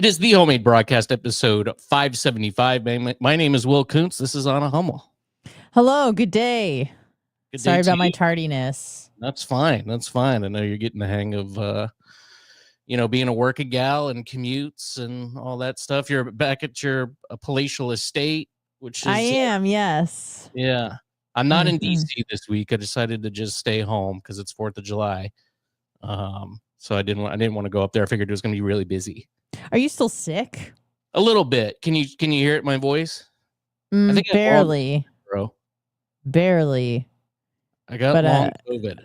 It is the Homemade Broadcast, episode 575. My name is Will Kuncz. This is Anna Hummel. Hello, good day. Good Sorry day to about my you. tardiness. That's fine. That's fine. I know you're getting the hang of, being a working gal and commutes and all that stuff. You're back at your palatial estate, which is... I am, yes. Yeah. I'm not in D.C. this week. I decided to just stay home because it's 4th of July. So I didn't want to go up there. I figured it was going to be really busy. Are you still sick? A little bit. Can you hear it in my voice? I think barely. Bro. Barely. I got long COVID.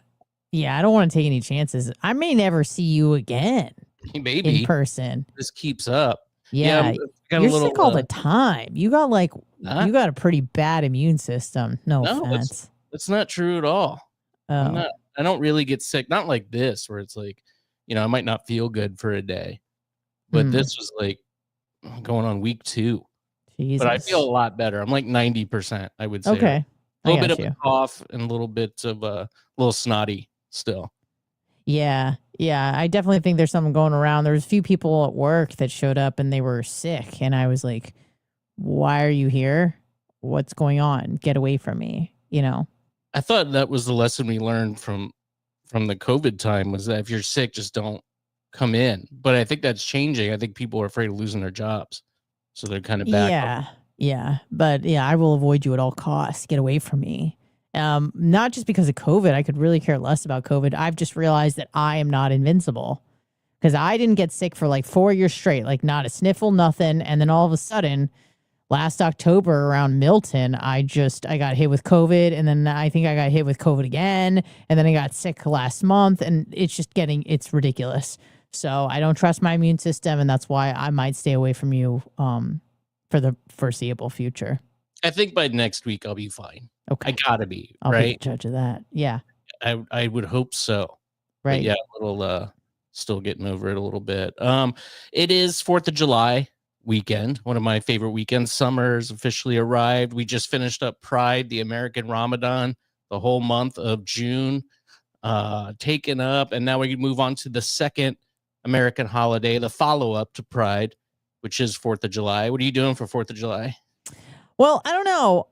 Yeah, I don't want to take any chances. I may never see you again. Maybe. In person. This keeps up. Yeah. You're sick all the time. You got you got a pretty bad immune system. No offense. It's not true at all. Oh. I don't really get sick. Not like this, where it's like, I might not feel good for a day. But this was like going on week 2. Jesus. But I feel a lot better. I'm like 90%, I would say. Okay. A little bit of a cough and a little bit of a little snotty still. Yeah. Yeah. I definitely think there's something going around. There was a few people at work that showed up and they were sick. And I was like, why are you here? What's going on? Get away from me. I thought that was the lesson we learned from the COVID time, was that if you're sick, just don't come in. But I think that's changing. I think people are afraid of losing their jobs. So they're kind of back. Yeah. But I will avoid you at all costs. Get away from me. Not just because of COVID. I could really care less about COVID. I've just realized that I am not invincible, because I didn't get sick for like 4 years straight, like not a sniffle, nothing. And then all of a sudden, last October around Milton, I got hit with COVID, and then I think I got hit with COVID again, and then I got sick last month, and it's ridiculous. So I don't trust my immune system, and that's why I might stay away from you for the foreseeable future. I think by next week I'll be fine. Okay. I gotta be, I'll right? be the judge of that. Yeah. I would hope so. Right. But yeah, a little still getting over it a little bit. It is 4th of July weekend, one of my favorite weekends. Summer's officially arrived. We just finished up Pride, the American Ramadan, the whole month of June taken up, and now we can move on to the second American holiday, the follow-up to Pride, which is 4th of July. What are you doing for 4th of July? Well, I don't know.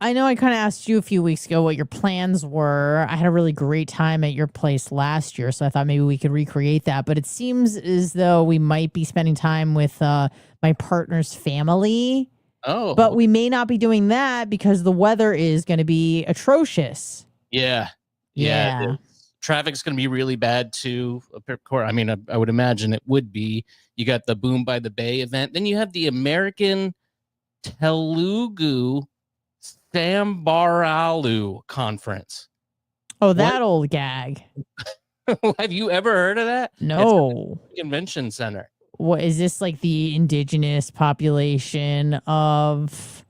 I know I kind of asked you a few weeks ago what your plans were. I had a really great time at your place last year, so I thought maybe we could recreate that. But it seems as though we might be spending time with my partner's family. Oh. But we may not be doing that because the weather is going to be atrocious. Yeah. Traffic's going to be really bad too. I mean, I would imagine it would be. You got the Boom by the Bay event. Then you have the American Telugu Sambaralu conference. Oh, that old gag. Have you ever heard of that? No. It's a convention center. What is this, like the indigenous population of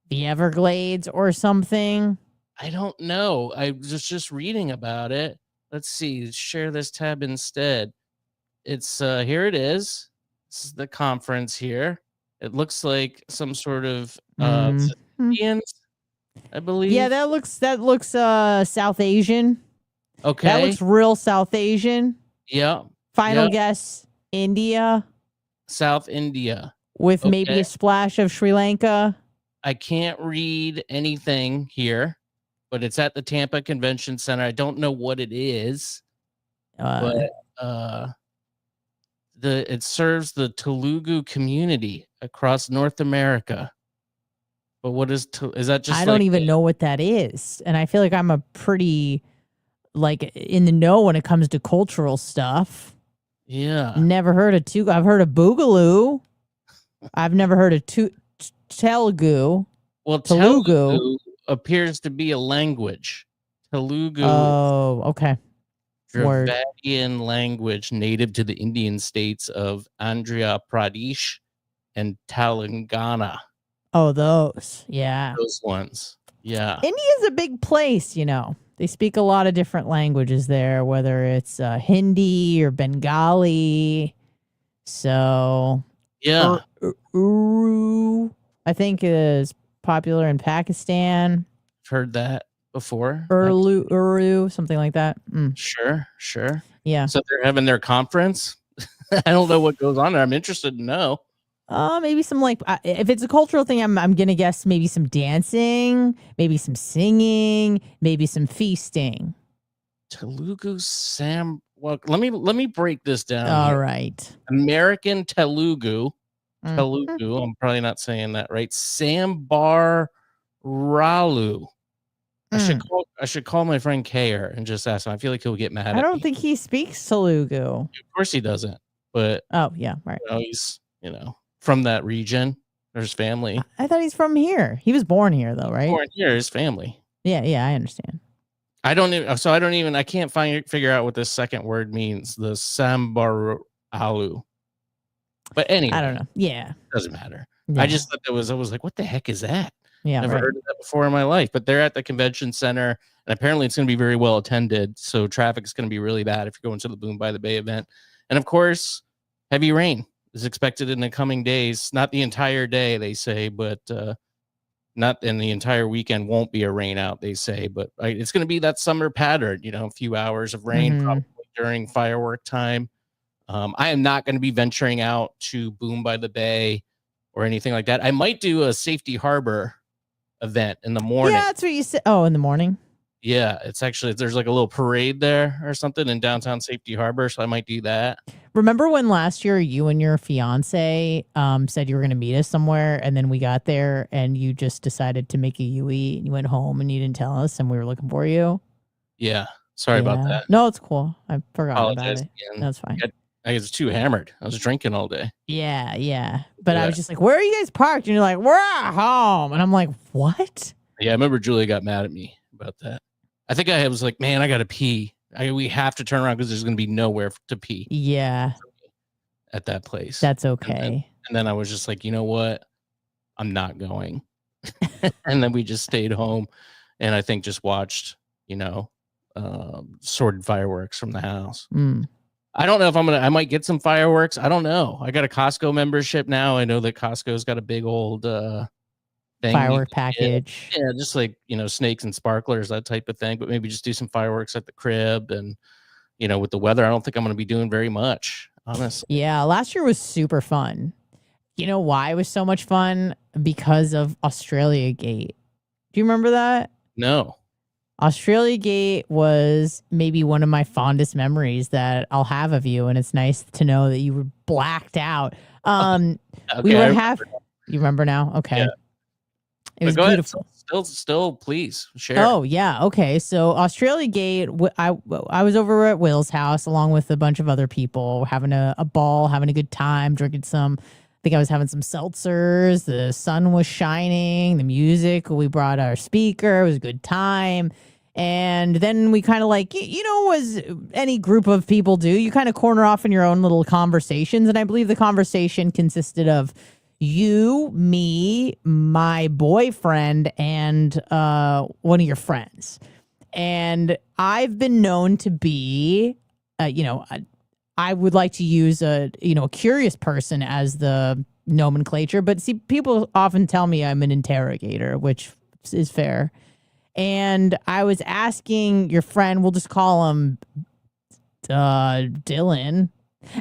the Everglades or something? I don't know. I was just reading about it. Let's see. Share this tab instead. It's here it is. This is the conference here. It looks like some sort of Indians, I believe. Yeah, that looks South Asian. Okay. That looks real South Asian. Yeah. Final guess, India. South India. With maybe a splash of Sri Lanka. I can't read anything here, but it's at the Tampa Convention Center. I don't know what it is. But it serves the Telugu community across North America. But what is that? Just I don't even know what that is, and I feel like I'm a pretty in the know when it comes to cultural stuff. Yeah, never heard of I've heard of Boogaloo. I've never heard of Telugu. Well, Telugu appears to be a language. Telugu. Oh, okay. Dravidian language native to the Indian states of Andhra Pradesh and Telangana. Oh, those. Yeah. Those ones. Yeah. India's a big place, They speak a lot of different languages there, whether it's Hindi or Bengali. So, yeah. Uru, I think, is popular in Pakistan. I've heard that before. Uru, something like that. Sure. Yeah. So they're having their conference. I don't know what goes on there. I'm interested to know. Maybe some like if it's a cultural thing, I'm gonna guess maybe some dancing, maybe some singing, maybe some feasting. Telugu Sam. Well, let me break this down All here. right. American Telugu. Mhm. Telugu. I'm probably not saying that right. Sambar Ralu. I should call my friend Kayer and just ask him. I feel like he'll get mad at I me. don't think he speaks Telugu. Of course he doesn't. But Oh yeah, right. he's from that region. There's family. I thought he's from here. He was born here though, right? Born here, his family. Yeah, I understand. I can't figure out what this second word means. The Sambar Alu. But anyway, I don't know. Yeah. Doesn't matter. Yeah. I just thought I was like, what the heck is that? Yeah. Never heard of that before in my life. But they're at the convention center, and apparently it's going to be very well attended. So traffic is going to be really bad if you're going to the Boom by the Bay event. And of course, heavy rain is expected in the coming days. Not the entire day, they say, but not in the entire weekend won't be a rain out, they say. But it's going to be that summer pattern, a few hours of rain probably during firework time. I am not going to be venturing out to Boom by the Bay or anything like that. I might do a Safety Harbor event in the morning. Yeah, that's what you said. Oh, in the morning? Yeah, there's like a little parade there or something in downtown Safety Harbor, so I might do that. Remember when last year you and your fiance said you were going to meet us somewhere, and then we got there and you just decided to make a UE and you went home and you didn't tell us and we were looking for you? Yeah, sorry about that. No, it's cool. I forgot Apologize about it. again. That's fine. I was too hammered. I was drinking all day. Yeah. But I was just like, where are you guys parked? And you're like, we're at home. And I'm like, what? Yeah, I remember Julia got mad at me about that. I think I was like, man, I got to pee. We have to turn around because there's going to be nowhere to pee. Yeah. At that place. That's okay. And then I was just like, you know what? I'm not going. And then we just stayed home and I think just watched, sorted fireworks from the house. I don't know if I might get some fireworks. I don't know. I got a Costco membership now. I know that Costco's got a big old thing. Firework package. Yeah, just like, snakes and sparklers, that type of thing. But maybe just do some fireworks at the crib. And, with the weather, I don't think I'm going to be doing very much, honestly. Yeah, last year was super fun. You know why it was so much fun? Because of Australia Gate. Do you remember that? No. Australia Gate was maybe one of my fondest memories that I'll have of you, and it's nice to know that you were blacked out. Okay, we would have. You remember now? Okay. Yeah. It was beautiful. Still, please share. Oh yeah, okay. So Australia Gate, I was over at Will's house along with a bunch of other people, having a ball, having a good time, drinking some. I think I was having some seltzers. The sun was shining. The music. We brought our speaker. It was a good time. And then we kind of as any group of people do, you kind of corner off in your own little conversations. And I believe the conversation consisted of you, me, my boyfriend, and one of your friends. And I've been known to be, I would like to use a curious person as the nomenclature. But see, people often tell me I'm an interrogator, which is fair. And I was asking your friend, we'll just call him Dylan,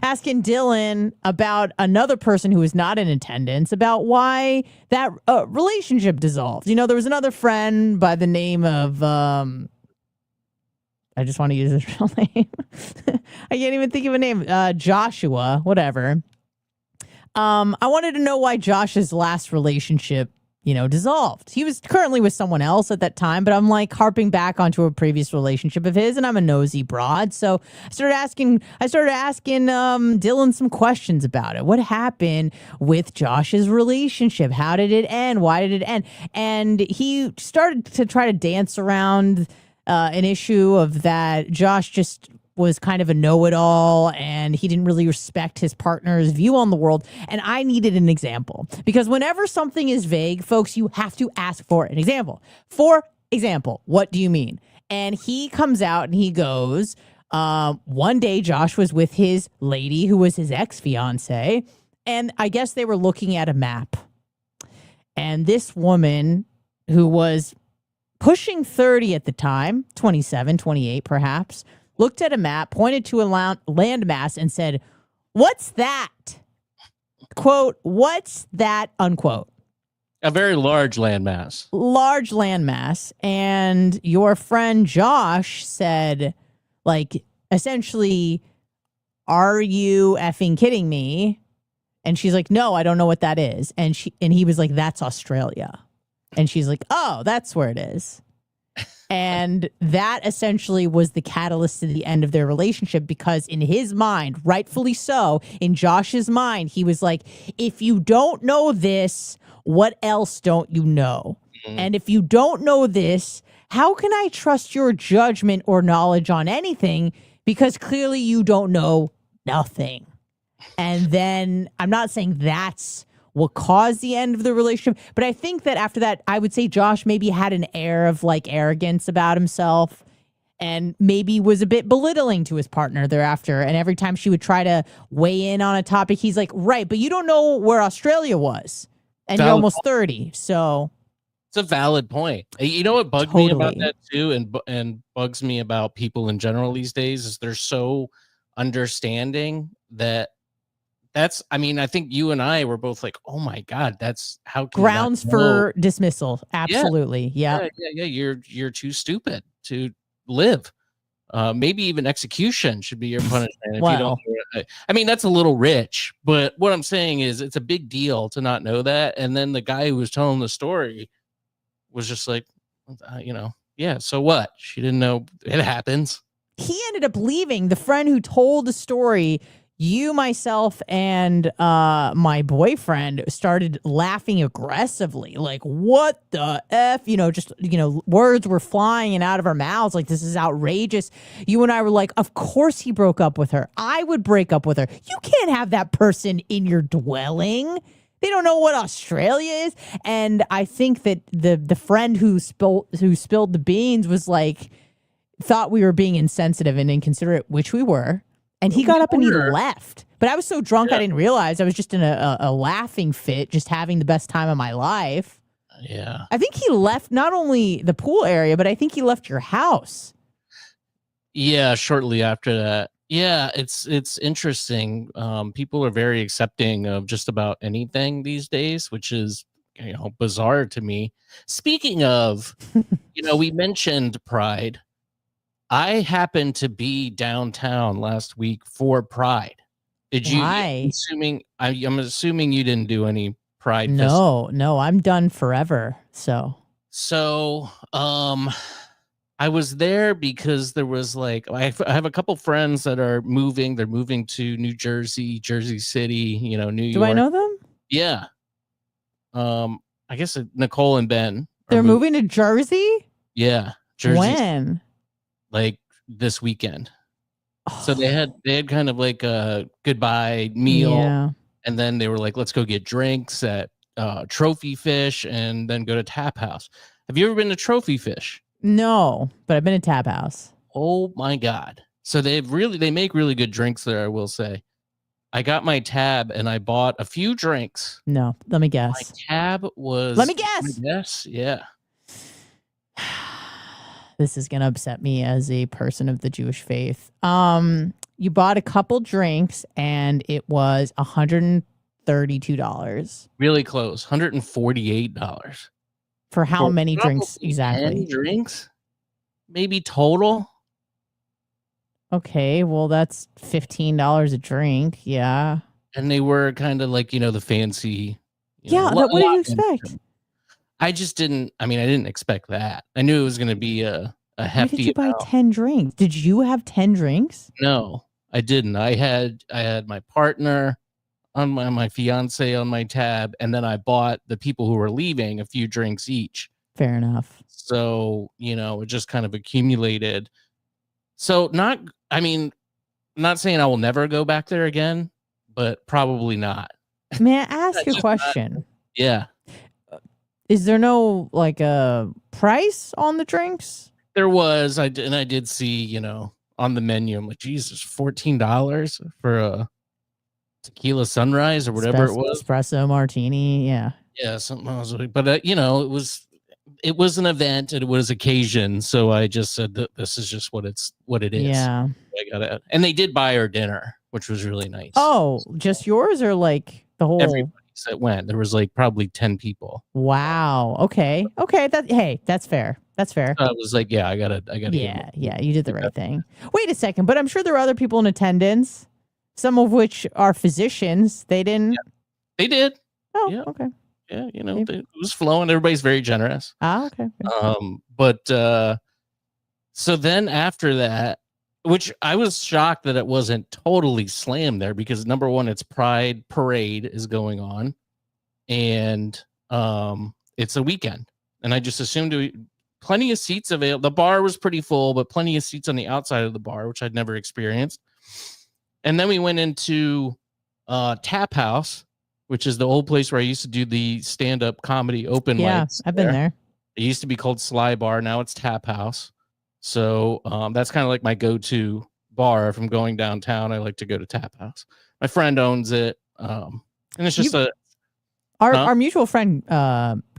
asking Dylan about another person who was not in attendance about why that relationship dissolved. There was another friend by the name of, I just want to use his real name. I can't even think of a name. Joshua, whatever. I wanted to know why Josh's last relationship dissolved. He was currently with someone else at that time, but I'm harping back onto a previous relationship of his, and I'm a nosy broad. So I started asking Dylan some questions about it. What happened with Josh's relationship? How did it end? Why did it end? And he started to try to dance around an issue of that Josh just was kind of a know-it-all and he didn't really respect his partner's view on the world. And I needed an example because whenever something is vague, folks, you have to ask for an example. For example, what do you mean? And he comes out and he goes, one day Josh was with his lady who was his ex-fiance, and I guess they were looking at a map. And this woman who was pushing 30 at the time, 27, 28 perhaps, looked at a map, pointed to a landmass and said, What's that? Quote, what's that? Unquote. A very large landmass. Large landmass. And your friend Josh said, like, essentially, are you effing kidding me? And she's like, no, I don't know what that is. And he was like, that's Australia. And she's like, oh, that's where it is. And that essentially was the catalyst to the end of their relationship, because in his mind, rightfully so, in Josh's mind, he was like, if you don't know this, what else don't you know? Mm-hmm. And if you don't know this, how can I trust your judgment or knowledge on anything? Because clearly you don't know nothing. And then I'm not saying that's what caused the end of the relationship, but I think that after that, I would say Josh maybe had an air of like arrogance about himself and maybe was a bit belittling to his partner thereafter. And every time she would try to weigh in on a topic, he's like, right, but you don't know where Australia was and you're almost 30. So it's a valid point. You know what bugged me about that too, and bugs me about people in general these days, is they're so understanding that I mean, I think you and I were both like, oh my God, that's how can grounds for dismissal. Absolutely. Yeah. You're too stupid to live. Maybe even execution should be your punishment. If you don't, I mean, that's a little rich, but what I'm saying is it's a big deal to not know that. And then the guy who was telling the story was just like, yeah, so what? She didn't know. It happens. He ended up leaving. The friend who told the story, you, myself, and my boyfriend started laughing aggressively. Like, what the F? Words were flying in out of our mouths. Like, this is outrageous. You and I were like, of course he broke up with her. I would break up with her. You can't have that person in your dwelling. They don't know what Australia is. And I think that the friend who spilled the beans was like, thought we were being insensitive and inconsiderate, which we were. And he got up and he left. But I was so drunk, I didn't realize. I was just in a laughing fit, just having the best time of my life. Yeah. I think he left not only the pool area, but I think he left your house. Yeah, shortly after that. Yeah, it's interesting. People are very accepting of just about anything these days, which is, bizarre to me. Speaking of, we mentioned Pride. I happened to be downtown last week for Pride. Did you? Why? I'm assuming you didn't do any Pride. No, I'm done forever. So, I was there because there was like I have a couple friends that are moving. They're moving to New Jersey, Jersey City. New York. Do I know them? Yeah. I guess Nicole and Ben. They're moving to Jersey. Yeah, Jersey. When? Like this weekend. So they had kind of like a goodbye meal, and then they were like, let's go get drinks at Trophy Fish and then go to Tap House. Have you ever been to Trophy Fish? No, but I've been to Tap House. Oh my God. So they make really good drinks there, I will say. I got my tab and I bought a few drinks. No, let me guess. My tab was Let me guess. Yes, yeah. This is gonna upset me as a person of the Jewish faith. You bought a couple drinks and it was $132. Really close, $148. For how many drinks exactly? 10 drinks, maybe total. Okay, well that's $15 a drink. Yeah, and they were kind of like the fancy. What did you expect? I just didn't. I mean, I didn't expect that. I knew it was going to be a hefty. Why did you buy 10 drinks? Did you have 10 drinks? No, I didn't. I had my partner on my fiance on my tab, and then I bought the people who were leaving a few drinks each. Fair enough. So it just kind of accumulated. So not saying I will never go back there again, but probably not. May I ask a question? Yeah. Is there no like a price on the drinks? There was. I did see, on the menu. I'm like, Jesus, $14 for a tequila sunrise or whatever it was. Espresso martini. Yeah. Yeah. Something else. But it was an event and it was occasion. So I just said that this is just what it is. Yeah. I got it. And they did buy her dinner, which was really nice. Oh, just yours or like the whole? Everybody that went. There was like probably 10 people. Wow. Okay. That's fair. That's fair. I was like, yeah, I gotta. Yeah. You did the right thing. Wait a second, but I'm sure there were other people in attendance, some of which are physicians. They didn't. Yeah, they did. Oh, yeah. Okay. Yeah, it was flowing. Everybody's very generous. Okay. But so then after that, which I was shocked that it wasn't totally slammed there because number one, it's Pride Parade is going on, and it's a weekend, and I just assumed plenty of seats available. The bar was pretty full, but plenty of seats on the outside of the bar, which I'd never experienced. And then we went into Tap House, which is the old place where I used to do the stand-up comedy open mics. Yeah, I've been there. It used to be called Sly Bar. Now it's Tap House. So that's kind of like my go-to bar. If I'm going downtown, I like to go to Tap House. My friend owns it. And it's just our mutual friend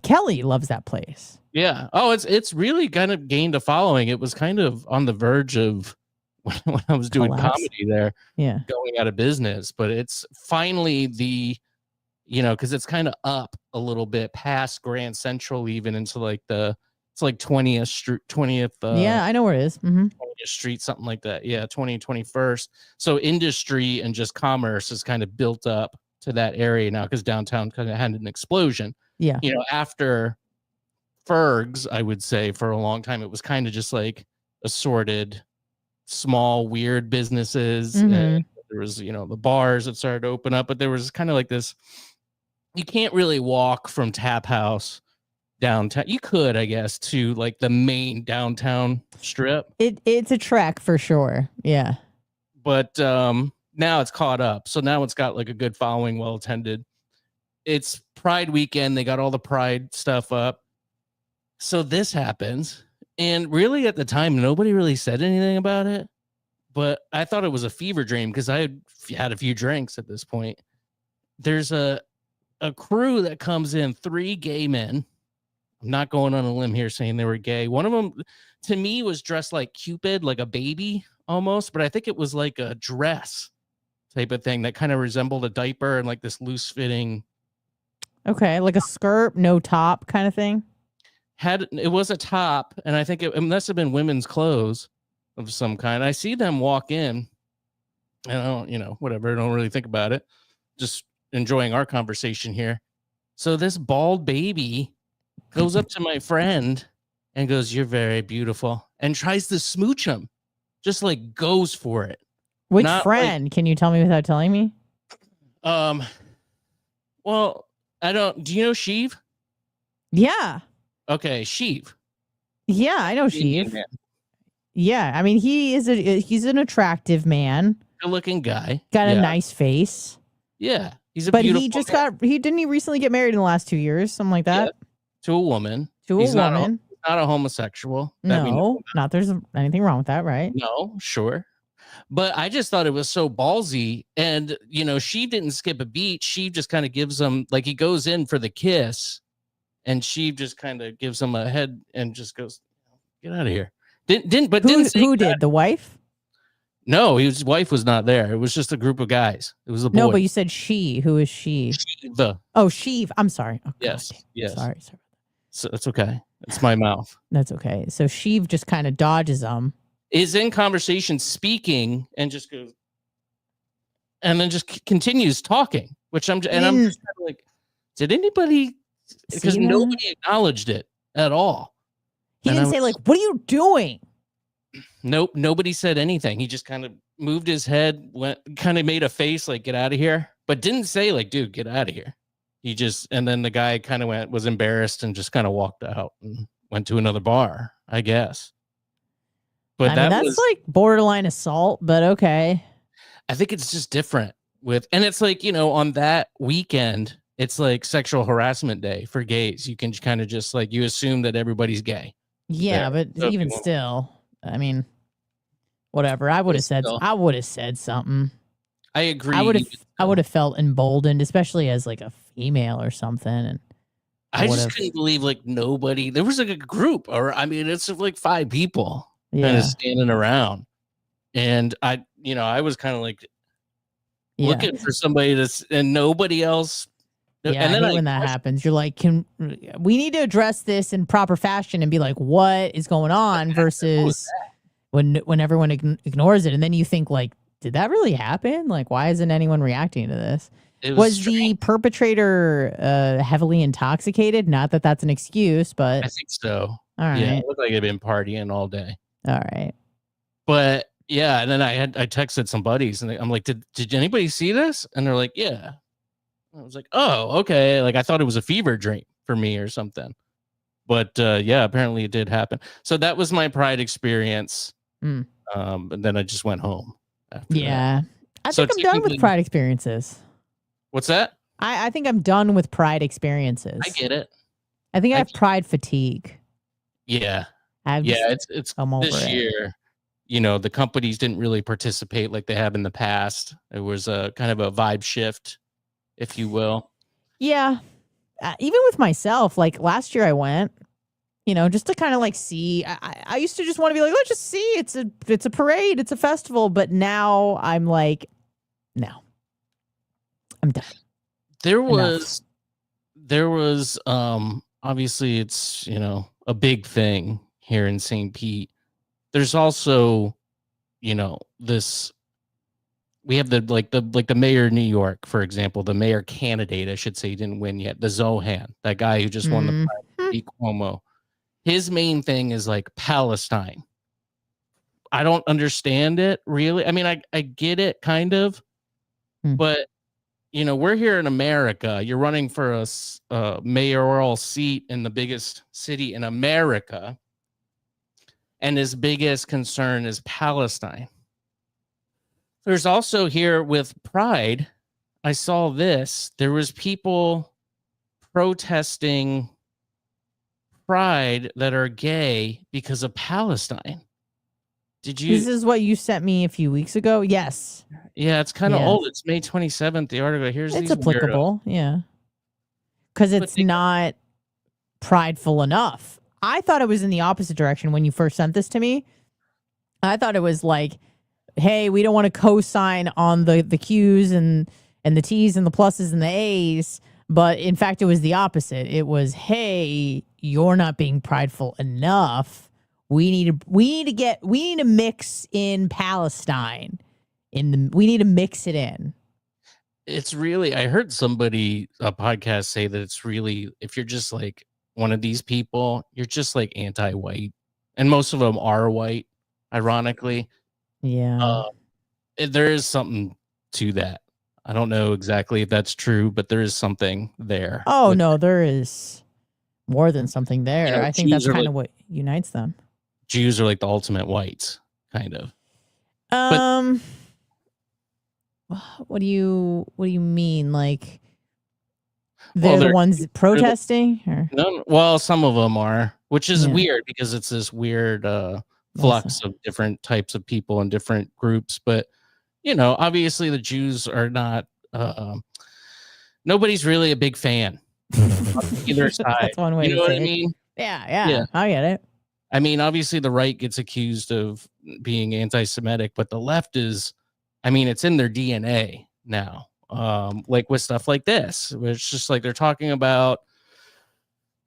Kelly loves that place. Yeah. Oh, it's really kind of gained a following. It was kind of on the verge of when I was doing comedy there, going out of business. But it's finally because it's kind of up a little bit past Grand Central, even into like it's like 20th Street, 20th. Yeah, I know where it is. 20th Street, something like that. Yeah, 21st. So industry and just commerce is kind of built up to that area now because downtown kind of had an explosion. Yeah. After Ferg's, I would say for a long time, it was kind of just like assorted, small, weird businesses. And there was, the bars that started to open up, but there was kind of like this. You can't really walk from Tap House downtown. You could, I guess, to like the main downtown strip. It's a trek for sure. Yeah. But now it's caught up. So now it's got like a good following, well attended. It's Pride weekend. They got all the Pride stuff up. So this happens. And really at the time, nobody really said anything about it. But I thought it was a fever dream because I had a few drinks at this point. There's a crew that comes in, 3 gay men. I'm not going on a limb here saying they were gay. One of them, to me, was dressed like Cupid, like a baby almost. But I think it was like a dress type of thing that kind of resembled a diaper and like this loose fitting. Okay, like a skirt, no top kind of thing. It was a top, and I think it must have been women's clothes of some kind. I see them walk in, and I don't, whatever. I don't really think about it. Just enjoying our conversation here. So this bald baby goes up to my friend and goes, "You're very beautiful," and tries to smooch him. Just like goes for it. Which friend? Can you tell me without telling me? Well, I don't. Do you know Sheev? Yeah. Okay, Sheev. Yeah, I know Sheev. Yeah, I mean he's an attractive man. Good-looking guy. Got a nice face. Yeah, he's a but beautiful. He just didn't he recently get married in the last 2 years, something like that? Yeah, to a woman. He's not a homosexual. No, not there's anything wrong with that, right? No, sure. But I just thought it was so ballsy. And, she didn't skip a beat. She just kind of gives him, like, he goes in for the kiss. And she just kind of gives him a head and just goes, "Get out of here." Who did? The wife? No, his wife was not there. It was just a group of guys. It was a boy. No, but you said she. Who is she? Sheev. I'm sorry. Oh, yes. Yes. Sorry. So that's okay. It's my mouth. That's okay. So Sheev just kind of dodges them. Is in conversation speaking and just goes and then just continues talking, which I'm just kind of like, did anybody, because nobody acknowledged it at all. He didn't say like, "What are you doing?" Nope. Nobody said anything. He just kind of moved his head, kind of made a face like, "Get out of here," but didn't say like, "Dude, get out of here." And then the guy kind of was embarrassed and just kind of walked out and went to another bar, I guess. But that's like borderline assault, but okay. I think it's just different and it's like, on that weekend, it's like sexual harassment day for gays. You can kind of just like, you assume that everybody's gay. Yeah, but so even still, I mean, whatever. I would have said something. I agree. I would have felt emboldened, especially as like a female or something. And I just couldn't believe like nobody. There was like a group, it's like 5 people kind of standing around. And I was kind of like Yeah. looking for somebody and nobody else. Yeah, And then I hate when that happens. You're like, we need to address this in proper fashion and be like, what is going on versus when everyone ignores it. And then you think like, did that really happen? Like, why isn't anyone reacting to this? It Was the perpetrator heavily intoxicated? Not that that's an excuse, but I think so. All right. Yeah, it looked like they'd been partying all day. All right. But yeah, and then I texted some buddies and I'm like, did anybody see this? And they're like, yeah. I was like, oh, okay. Like I thought it was a fever dream for me or something. But yeah, apparently it did happen. So that was my Pride experience. And then I just went home. Yeah. I think I'm done with Pride experiences. What's that? I think I'm done with Pride experiences. I get it. I think I have Pride fatigue. Yeah. It's this year. The companies didn't really participate like they have in the past. It was a kind of a vibe shift, if you will. Yeah. Even with myself, like last year I went, just to kind of like see. I used to just want to be like, let's just see. It's a parade. It's a festival. But now I'm like, no, I'm done. There was obviously it's, a big thing here in St. Pete. There's also, this, we have the mayor of New York, for example, the mayor candidate, I should say, he didn't win yet. The Zohan, that guy who just won the Pride, Cuomo. His main thing is like Palestine. I don't understand it really. I mean, I get it kind of, but we're here in America. You're running for a mayoral seat in the biggest city in America. And his biggest concern is Palestine. There's also here with Pride, I saw this. There was people protesting Pride that are gay because of Palestine. Did you? This is what you sent me a few weeks ago. Yes. Yeah, it's kind of old. It's May 27th. The article. It's applicable. Weirdos. Yeah. Because it's not prideful enough. I thought it was in the opposite direction when you first sent this to me. I thought it was like, hey, we don't want to co-sign on the Q's and the T's and the pluses and the A's. But in fact, it was the opposite. It was, hey, you're not being prideful enough. We need to mix in Palestine. We need to mix it in. It's really, I heard a podcast say that it's really, if you're just like one of these people, you're just like anti-white, and most of them are white, ironically. Yeah. There is something to that. I don't know exactly if that's true, but there is something there. Oh, no, there is more than something there. I think that's kind of what unites them. Jews are like the ultimate whites, kind of. What do you mean? Like they're the ones protesting? Well, some of them are, which is weird because it's this weird flux of different types of people and different groups. But obviously the Jews are not. Nobody's really a big fan on either side. That's one way. You know what I mean? Yeah, I get it. I mean, obviously the right gets accused of being anti-Semitic, but the left is, I mean, it's in their DNA now. Like with stuff like this, where it's just like they're talking about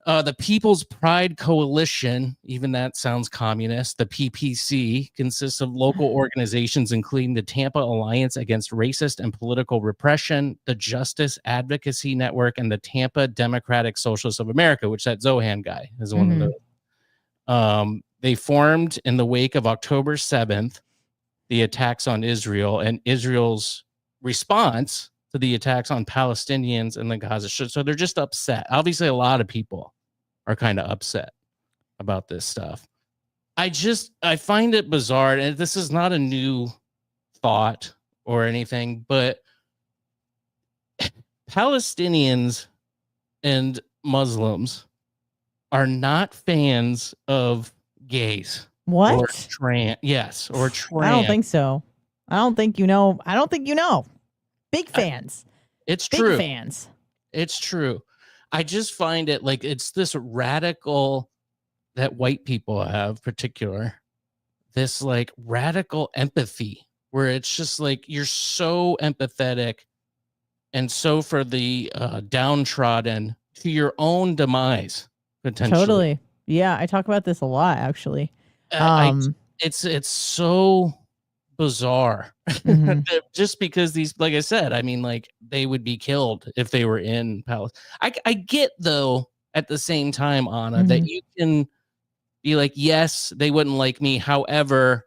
the People's Pride Coalition, even that sounds communist. The PPC consists of local organizations, including the Tampa Alliance Against Racist and Political Repression, the Justice Advocacy Network, and the Tampa Democratic Socialists of America, which that Zohan guy is one of those. They formed in the wake of October 7th, the attacks on Israel and Israel's response to the attacks on Palestinians in the Gaza Strip. So they're just upset. Obviously, a lot of people are kind of upset about this stuff. I find it bizarre, and this is not a new thought or anything, but Palestinians and Muslims are not fans of gays. What? Or trans. Yes, or trans. I don't think so. I don't think you know. Big fans. It's true. Big fans. It's true. I just find it like it's this radical that white people have, particular, this like radical empathy where it's just like you're so empathetic and so for the downtrodden to your own demise potentially. Totally. Yeah, I talk about this a lot actually. It's so bizarre. Just because these, like I said, I mean, like they would be killed if they were in Palestine. I get though at the same time, Anna, that you can be like, yes, they wouldn't like me. However,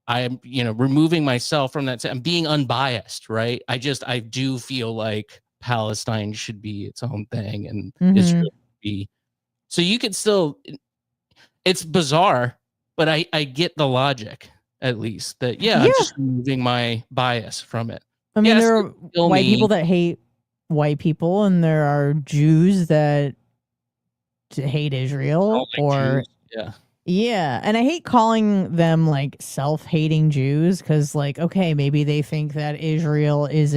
I'm, removing myself from that. I'm being unbiased, right? I do feel like Palestine should be its own thing and Israel should be. So you could still, it's bizarre, but I get the logic at least that, I'm just removing my bias from it. I mean, there are white people that hate white people, and there are Jews that hate Israel or Jews. Yeah, and I hate calling them like self-hating Jews because, like, okay, maybe they think that Israel is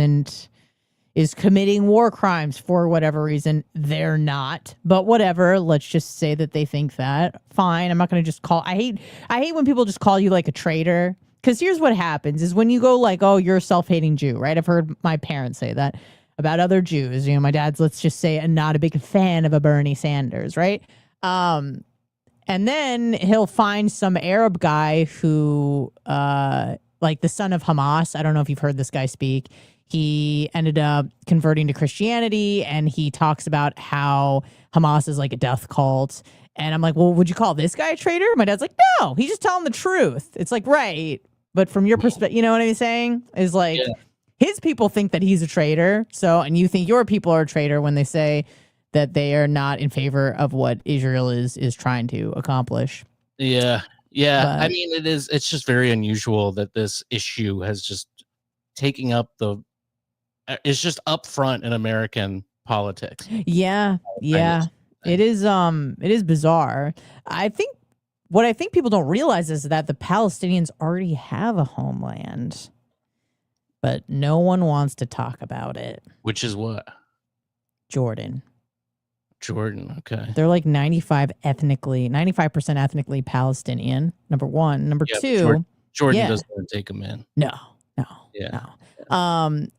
committing war crimes for whatever reason. They're not, but whatever. Let's just say that they think that. Fine, I'm not going to just call. I hate when people just call you like a traitor, because here's what happens: is when you go like, oh, you're a self-hating Jew, right? I've heard my parents say that about other Jews. My dad's, let's just say, not a big fan of a Bernie Sanders, right? And then he'll find some Arab guy who, like the son of Hamas. I don't know if you've heard this guy speak. He ended up converting to Christianity, and he talks about how Hamas is like a death cult. And I'm like, well, would you call this guy a traitor? My dad's like, no, he's just telling the truth. It's like, right. But from your perspective, you know what I'm saying? Is like, his people think that he's a traitor. So, and you think your people are a traitor when they say that they are not in favor of what Israel is trying to accomplish. Yeah. But, I mean, it's just very unusual that this issue has just taking up it's just up front in American politics. Yeah. It is bizarre. What I think people don't realize is that the Palestinians already have a homeland, but no one wants to talk about it. Which is what? Jordan, okay. They're like 95% ethnically Palestinian, number one. Number two, Jordan doesn't want to take them in. No.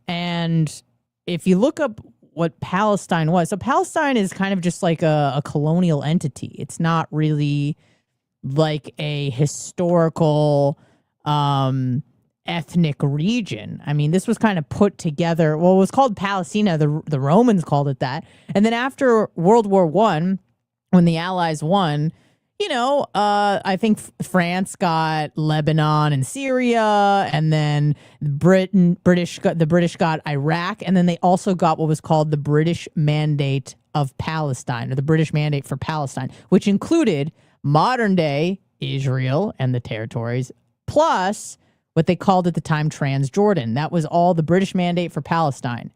And if you look up what Palestine was, so Palestine is kind of just like a colonial entity. It's not really like a historical ethnic region. I mean, this was kind of put together. Well, it was called Palestina. The Romans called it that. And then after World War I, when the Allies won, I think France got Lebanon and Syria, and then the British got Iraq, and then they also got what was called the British Mandate of Palestine, or the British Mandate for Palestine, which included modern day Israel and the territories, plus what they called at the time Transjordan. That was all the British Mandate for Palestine.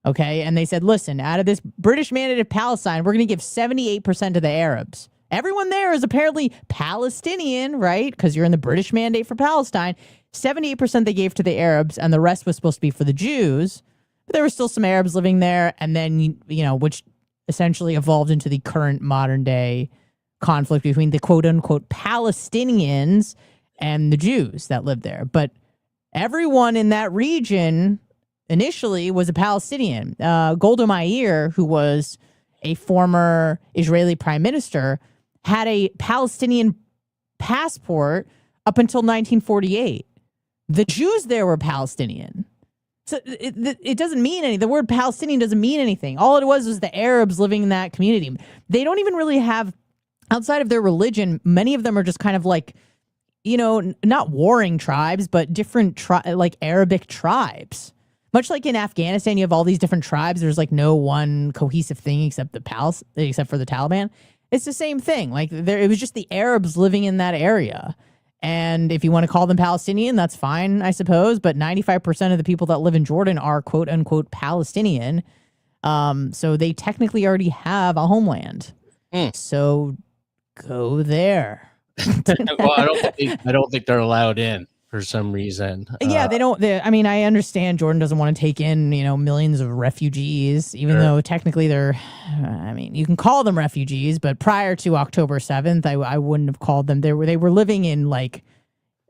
Okay, and they said, listen, out of this British Mandate of Palestine, we're going to give 78% to the Arabs. Everyone there is apparently Palestinian, right? Because you're in the British Mandate for Palestine. 78% they gave to the Arabs, and the rest was supposed to be for the Jews. But there were still some Arabs living there, and then, which essentially evolved into the current modern day conflict between the quote-unquote Palestinians and the Jews that lived there. But everyone in that region initially was a Palestinian. Golda Meir, who was a former Israeli prime minister, had a Palestinian passport up until 1948. The Jews there were Palestinian. So it doesn't mean anything. The word Palestinian doesn't mean anything. All it was the Arabs living in that community. They don't even really have, outside of their religion, many of them are just kind of like, not warring tribes, but different like Arabic tribes. Much like in Afghanistan, you have all these different tribes. There's like no one cohesive thing except except for the Taliban. It's the same thing. Like it was just the Arabs living in that area. And if you want to call them Palestinian, that's fine, I suppose. But 95% of the people that live in Jordan are quote unquote Palestinian. So they technically already have a homeland. So go there. Well, I don't think they're allowed in for some reason. Yeah, they don't. I understand Jordan doesn't want to take in, millions of refugees, even though technically you can call them refugees, but prior to October 7th, I wouldn't have called them. They were living in like,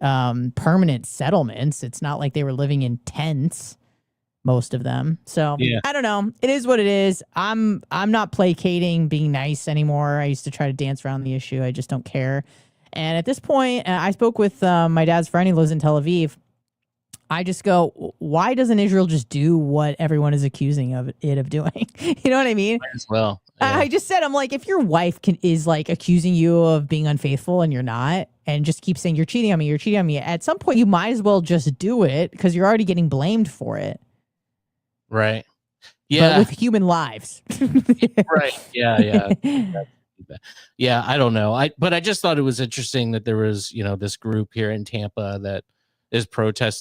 permanent settlements. It's not like they were living in tents, most of them. So Yeah. I don't know. It is what it is. I'm not placating, being nice anymore. I used to try to dance around the issue. I just don't care. And at this point, I spoke with my dad's friend. He lives in Tel Aviv. I just go, why doesn't Israel just do what everyone is accusing of it of doing? You know what I mean? Might as well. Yeah. I just said, I'm like, if your wife is like accusing you of being unfaithful and you're not, and just keep saying you're cheating on me, at some point you might as well just do it because you're already getting blamed for it. Right. Yeah. But with human lives. Right. Yeah. Yeah. I don't know. But I just thought it was interesting that there was, this group here in Tampa that is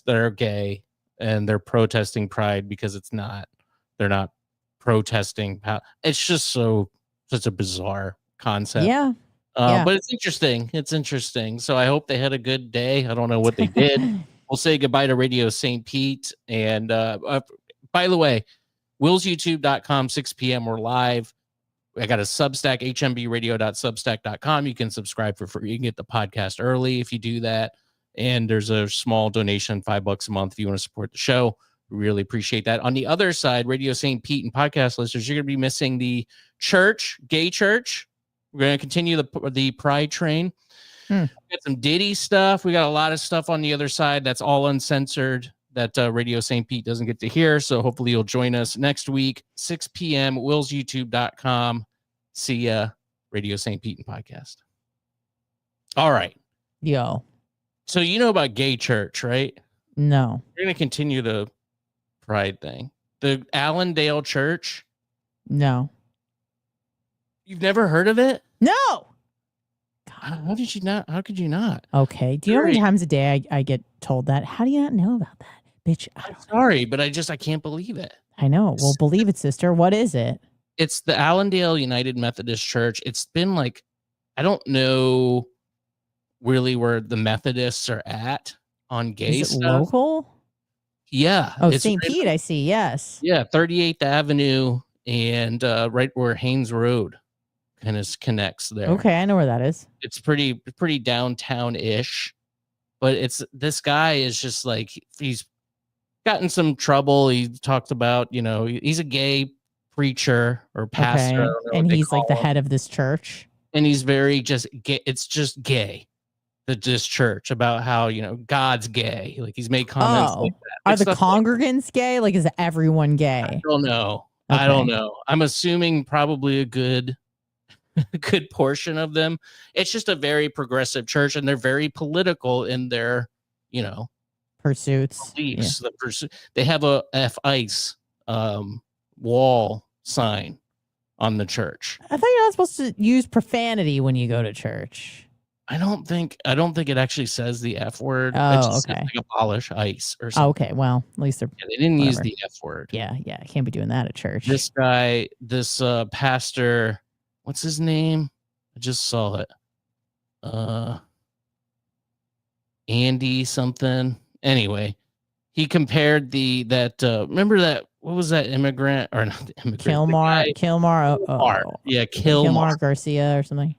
they're gay and they're protesting pride because they're not protesting. It's just such a bizarre concept. Yeah. But it's interesting. It's interesting. So I hope they had a good day. I don't know what they did. We'll say goodbye to Radio St. Pete. And by the way, willsyoutube.com, 6 p.m. We're live. I got a Substack, hmbradio.substack.com. You can subscribe for free. You can get the podcast early if you do that. And there's a small donation, $5 a month if you want to support the show. We really appreciate that. On the other side, Radio St. Pete and podcast listeners, you're going to be missing the gay church. We're going to continue the Pride train. We got some Diddy stuff. We got a lot of stuff on the other side that's all uncensored that Radio St. Pete doesn't get to hear. So hopefully you'll join us next week, 6 p.m., willsyoutube.com. See ya, Radio St. Pete and podcast. All right. Yo. So you know about gay church, right? No. We're going to continue the Pride thing. The Allendale Church. No. You've never heard of it? No. How did you not? How could you not? Okay. Do you know how many times a day I get told that? How do you not know about that? Bitch, I'm sorry, but I can't believe it. I know. Well, believe it, sister. What is it? It's the Allendale United Methodist Church. It's been like, I don't know really where the Methodists are at on gay Is it stuff. local? Yeah. Oh, St. Pete, I see. Yes. Yeah, 38th Avenue and right where Haynes Road kind of connects there. Okay, I know where that is. It's pretty downtown-ish, but this guy is just like, he's gotten some trouble. He talked about, he's a gay preacher or pastor. Okay. And he's like the head of this church. And he's very just gay. It's just gay. This church about how, God's gay. Like he's made comments like that. Are the congregants gay? Like, is everyone gay? I don't know. Okay. I don't know. I'm assuming probably a good portion of them. It's just a very progressive church, and they're very political in their, pursuits. Beliefs. Yeah. They have a F-ICE wall sign on the church. I thought you're not supposed to use profanity when you go to church. I don't think it actually says the F word. Oh, okay. Like abolish ICE or something. Oh, okay. Well, at least they didn't use the F word. Yeah. I can't be doing that at church. This guy, pastor, what's his name? I just saw it. Andy something. Anyway, he compared remember that, what was that immigrant or not the immigrant? Kilmar. Yeah, Kilmar Garcia or something.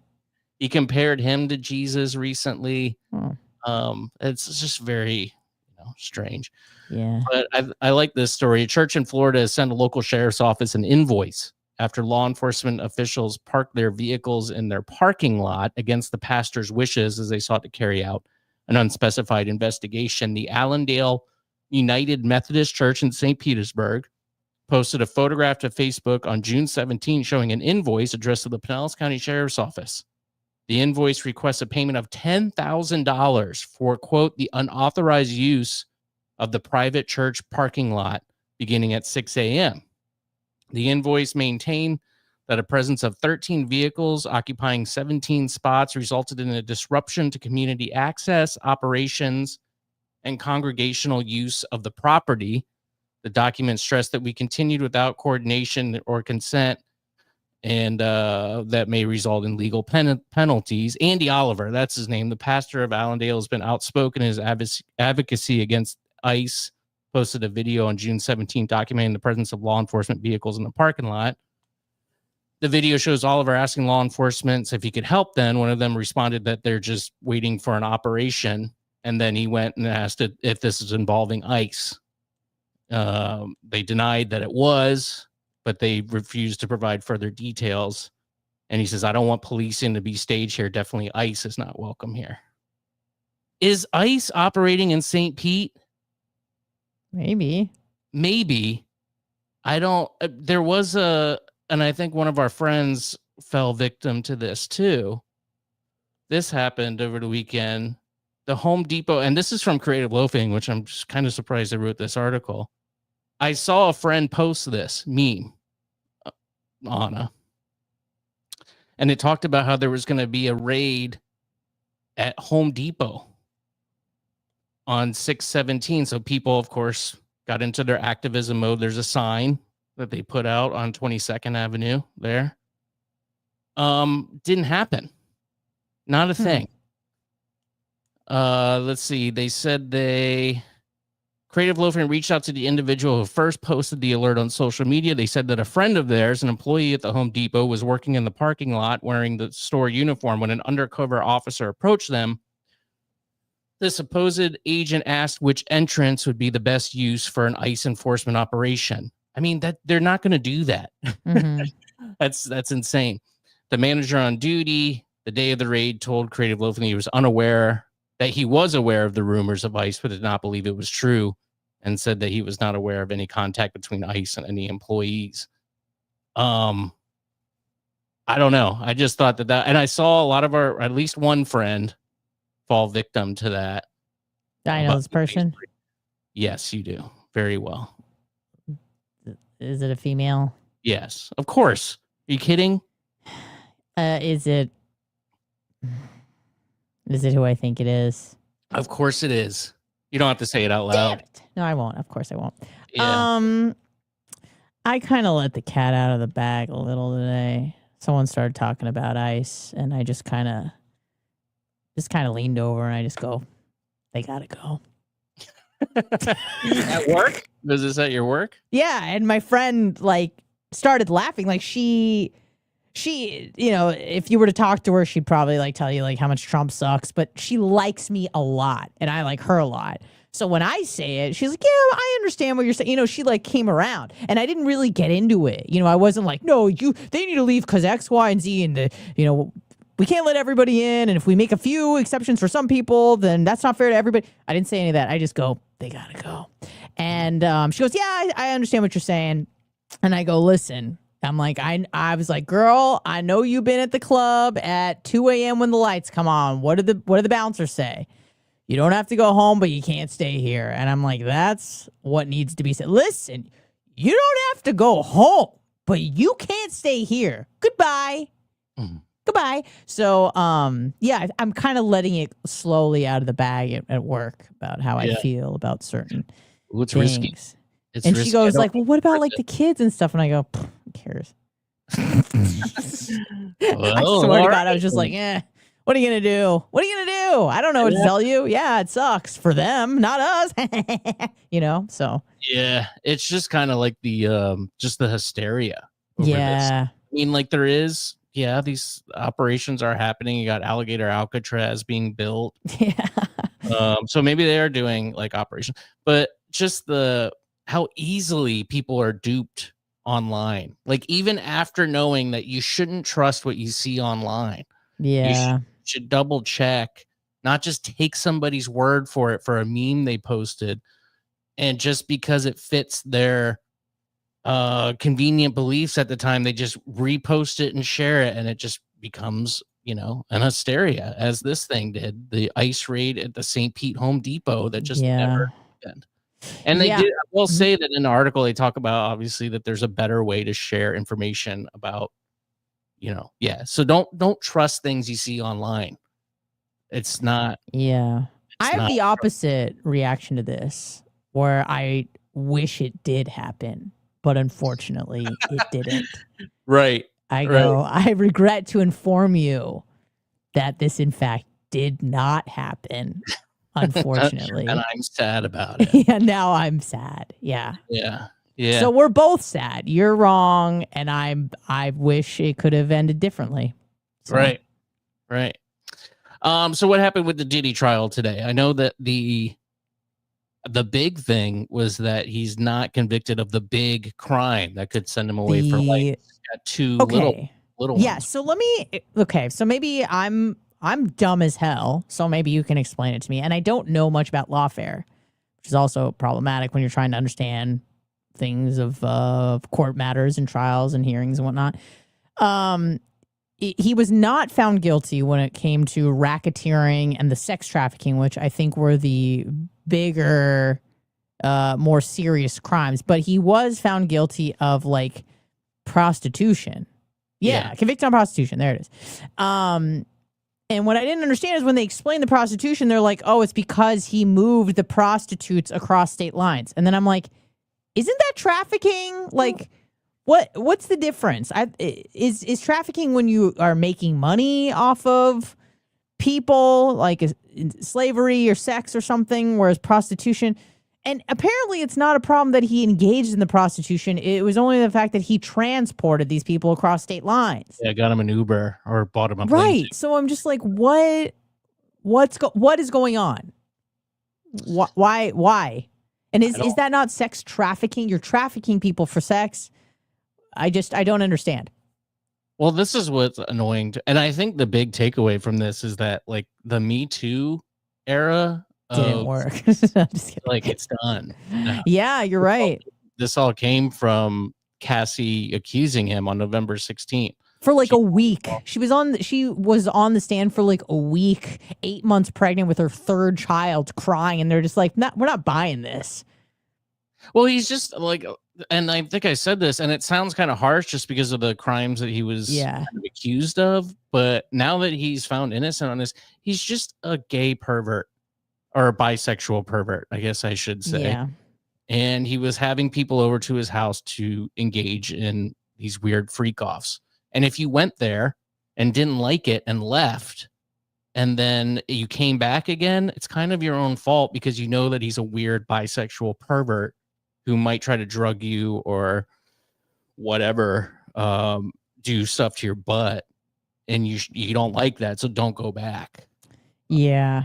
He compared him to Jesus recently. Oh. It's just very, strange. Yeah. But I like this story. A church in Florida has sent a local sheriff's office an invoice after law enforcement officials parked their vehicles in their parking lot against the pastor's wishes as they sought to carry out an unspecified investigation. The Allendale United Methodist Church in St. Petersburg posted a photograph to Facebook on June 17 showing an invoice addressed to the Pinellas County Sheriff's Office. The invoice requests a payment of $10,000 for, quote, the unauthorized use of the private church parking lot beginning at 6 a.m. The invoice maintained that a presence of 13 vehicles occupying 17 spots resulted in a disruption to community access, operations, and congregational use of the property. The document stressed that we continued without coordination or consent, and that may result in legal penalties. Andy Oliver, that's his name, the pastor of Allendale, has been outspoken in his advocacy against ICE, posted a video on June 17th documenting the presence of law enforcement vehicles in the parking lot. The video shows Oliver asking law enforcement if he could help them. One of them responded that they're just waiting for an operation. And then he went and asked if this is involving ice. They denied that it was, but they refused to provide further details. And he says, I don't want policing to be staged here. Definitely ICE is not welcome here. Is ICE operating in St. Pete? Maybe. I don't, there was and I think one of our friends fell victim to this too. This happened over the weekend. The Home Depot, and this is from Creative Loafing, which I'm just kind of surprised I wrote this article. I saw a friend post this meme, Anna, and it talked about how there was going to be a raid at Home Depot on 6/17. So people, of course, got into their activism mode. There's a sign that they put out on 22nd Avenue there. Didn't happen. Not a thing. Let's see. They said Creative Loafing reached out to the individual who first posted the alert on social media. They said that a friend of theirs, an employee at the Home Depot, was working in the parking lot wearing the store uniform when an undercover officer approached them. The supposed agent asked which entrance would be the best use for an ICE enforcement operation. I mean, that they're not going to do that. Mm-hmm. That's insane. The manager on duty the day of the raid told Creative Loafing he was aware of the rumors of ICE, but did not believe it was true, and said that he was not aware of any contact between ICE and any employees. I don't know. I just thought that, and I saw a lot of at least one friend fall victim to that. I know this person. Yes, you do. Very well. Is it a female? Yes, of course. Are you kidding? Is it who I think it is? Of course it is. You don't have to say it out loud. Damn it. No, I won't. Of course I won't. Yeah. I kind of let the cat out of the bag a little today. Someone started talking about ICE, and I just kind of leaned over and I just go, they gotta go. At work? Was this at your work? Yeah, and my friend started laughing. She, if you were to talk to her, she'd probably tell you how much Trump sucks, but she likes me a lot and I like her a lot. So when I say it, she's like, yeah, I understand what you're saying. She came around and I didn't really get into it. I wasn't like, no, they need to leave because X, Y, and Z, and we can't let everybody in. And if we make a few exceptions for some people, then that's not fair to everybody. I didn't say any of that. I just go, they gotta go. And she goes, yeah, I understand what you're saying. And I go, listen, I'm like, I was like, girl, I know you've been at the club at 2 a.m. when the lights come on. What did the bouncers say? You don't have to go home, but you can't stay here. And I'm like, that's what needs to be said. Listen, you don't have to go home, but you can't stay here. Goodbye. Goodbye. So, yeah, I'm kind of letting it slowly out of the bag at work about how I feel about certain it's things. Risky. It's and risky. she goes well, what about the kids and stuff? And I go, who cares? I swear to God, I was just like, what are you going to do? What are you going to do? I don't know what to tell you. Yeah, it sucks for them, not us. So. Yeah, it's just kind of like just the hysteria over this. I mean, there is, these operations are happening. You got Alligator Alcatraz being built. Yeah. So maybe they are doing operations, but just how easily people are duped online. Even after knowing that you shouldn't trust what you see online. Yeah. You should double check, not just take somebody's word for it for a meme they posted. And just because it fits their convenient beliefs at the time, they just repost it and share it. And it just becomes, an hysteria, as this thing did. The ICE raid at the St. Pete Home Depot that just never happened. And they did. I will say that in the article, they talk about, obviously, that there's a better way to share information about, So don't trust things you see online. It's not. Yeah. I have the opposite reaction to this, where I wish it did happen, but unfortunately it didn't. Right. I go, I regret to inform you that this, in fact, did not happen. Unfortunately. And I'm sad about it. Yeah, now I'm sad. Yeah. Yeah. Yeah. So we're both sad. You're wrong, and I wish it could have ended differently. So. Right. Right. So what happened with the Diddy trial today? I know that the big thing was that he's not convicted of the big crime that could send him away for life. He's got two little yeah, ones. so so maybe I'm dumb as hell, so maybe you can explain it to me. And I don't know much about lawfare, which is also problematic when you're trying to understand things of court matters and trials and hearings and whatnot. He was not found guilty when it came to racketeering and the sex trafficking, which I think were the bigger, more serious crimes. But he was found guilty of like prostitution. Yeah, convicted on prostitution. There it is. And what I didn't understand is when they explain the prostitution, they're like, oh, it's because he moved the prostitutes across state lines. And then I'm like, isn't that trafficking? Like, what's the difference? Is trafficking when you are making money off of people, like slavery or sex or something, whereas prostitution... And apparently it's not a problem that he engaged in the prostitution. It was only the fact that he transported these people across state lines. Yeah, got him an Uber or bought him a plane. Right. So I'm just like, what is going on? Why? And is that not sex trafficking? You're trafficking people for sex. I don't understand. Well, this is what's annoying. And I think the big takeaway from this is that like the Me Too era didn't work. Like it's done. No. Yeah, you're right. This all came from Cassie accusing him on November 16th. For like a week. She was on the stand for like a week, 8 months pregnant with her third child, crying, and they're just like, we're not buying this. Well, he's just like, and I think I said this, and it sounds kind of harsh just because of the crimes that he was kind of accused of. But now that he's found innocent on this, he's just a gay pervert. Or a bisexual pervert, I guess I should say. Yeah. And he was having people over to his house to engage in these weird freak-offs. And if you went there and didn't like it and left, and then you came back again, it's kind of your own fault because you know that he's a weird bisexual pervert who might try to drug you or whatever, do stuff to your butt. And you don't like that, so don't go back. Yeah.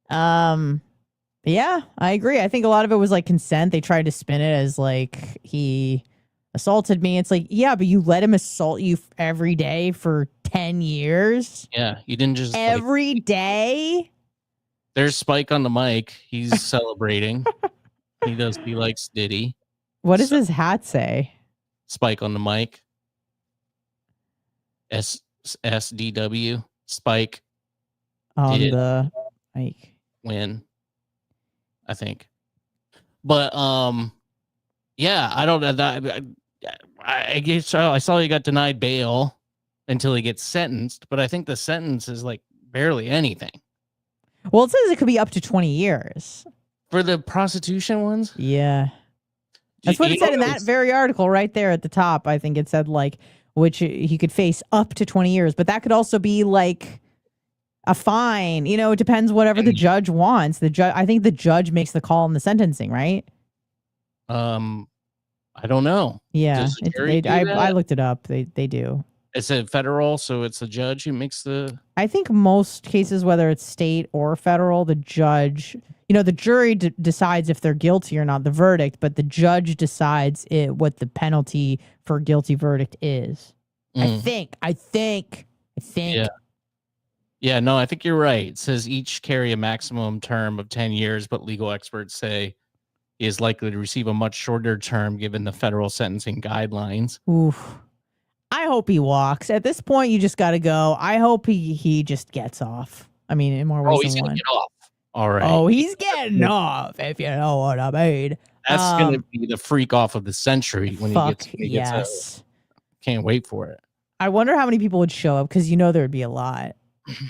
Yeah, I agree. I think a lot of it was like consent. They tried to spin it as like he assaulted me. It's like, yeah, but you let him assault you every day for 10 years. Yeah, you didn't just every day. There's Spike on the mic. He's celebrating. He likes Diddy. What does his hat say? Spike on the mic. SDW. Spike on the mic. Win, I think. But yeah, I don't know that. I guess I saw he got denied bail until he gets sentenced, but I think the sentence is like barely anything. Well, it says it could be up to 20 years for the prostitution ones. Yeah, that's what it said in that very article right there at the top. I think it said like which he could face up to 20 years, but that could also be like a fine. You know, it depends whatever the judge wants. I think the judge makes the call in the sentencing, right? I don't know. Yeah, I looked it up. They do. It's a federal, so it's the judge who makes the... I think most cases, whether it's state or federal, the judge... the jury decides if they're guilty or not, the verdict, but the judge decides what the penalty for a guilty verdict is. I think. Yeah. Yeah, no, I think you're right. It says each carry a maximum term of 10 years, but legal experts say he is likely to receive a much shorter term given the federal sentencing guidelines. Oof. I hope he walks. At this point, you just got to go. I hope he just gets off. I mean, in more ways he's than gonna one. Get off. All right. Oh, he's getting off, if you know what I mean. That's going to be the freak off of the century when he gets out. Can't wait for it. I wonder how many people would show up because there would be a lot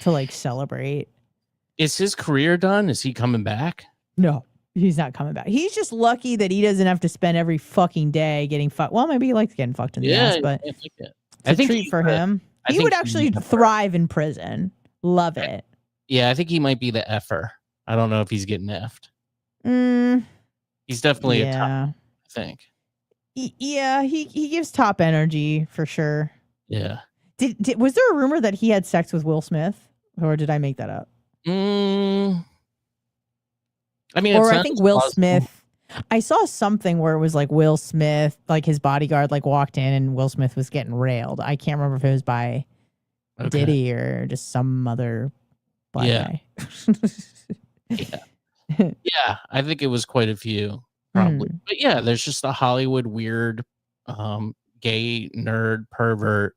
to like celebrate. Is his career done? Is he coming back? No, he's not coming back. He's just lucky that he doesn't have to spend every fucking day getting fucked. Well, maybe he likes getting fucked in the ass, but I think treat for him. He would actually thrive in prison. Love it. Yeah, I think he might be the effer. I don't know if he's getting effed. He's definitely a top, I think. Yeah, he gives top energy for sure. Yeah. Was there a rumor that he had sex with Will Smith? Or did I make that up? I mean, Or it's I not think as Will plausible. Smith. I saw something where it was like Will Smith, like his bodyguard, like walked in and Will Smith was getting railed. I can't remember if it was by Diddy or just some other black guy. Yeah, I think it was quite a few, probably. But yeah, there's just the Hollywood weird, gay nerd pervert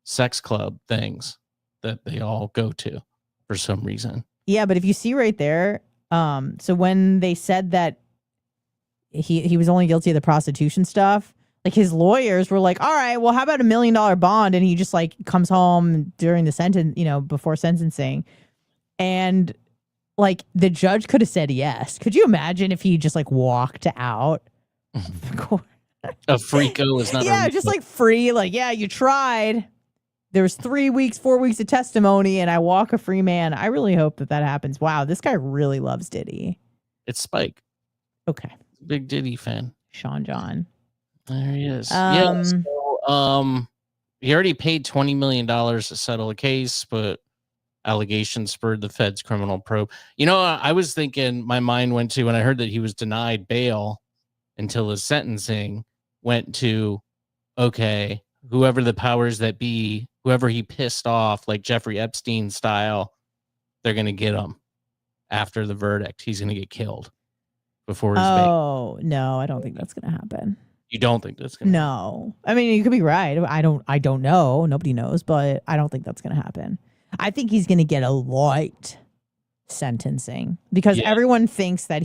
sex club things that they all go to for some reason. Yeah, but if you see right there, so when they said that he was only guilty of the prostitution stuff, like his lawyers were like, all right, well, how about $1 million bond? And he just like comes home during the sentence, before sentencing. And like the judge could have said yes. Could you imagine if he just like walked out? A freako is not just like free, like, yeah, you tried. There was 4 weeks of testimony and I walk a free man. I really hope that happens. Wow, this guy really loves Diddy. It's Spike. Okay. Big Diddy fan. Sean John. There he is. So, he already paid $20 million to settle a case, but allegations spurred the Fed's criminal probe. I was thinking, my mind went to when I heard that he was denied bail until his sentencing, went to, okay, whoever the powers that be, whoever he pissed off, like Jeffrey Epstein style, they're going to get him after the verdict. He's going to get killed before his bail. Oh, no, I don't think that's going to happen. You don't think that's going to happen? No. I mean, you could be right. I don't know. Nobody knows, but I don't think that's going to happen. I think he's going to get a light sentencing because everyone thinks that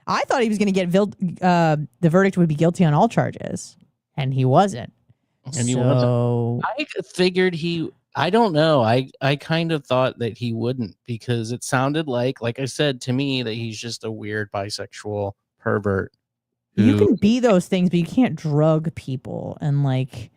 I thought he was going to get the verdict would be guilty on all charges, and he wasn't. And he wasn't. I figured I don't know. I kind of thought that he wouldn't because it sounded like I said to me, that he's just a weird bisexual pervert. You can be those things, but you can't drug people and like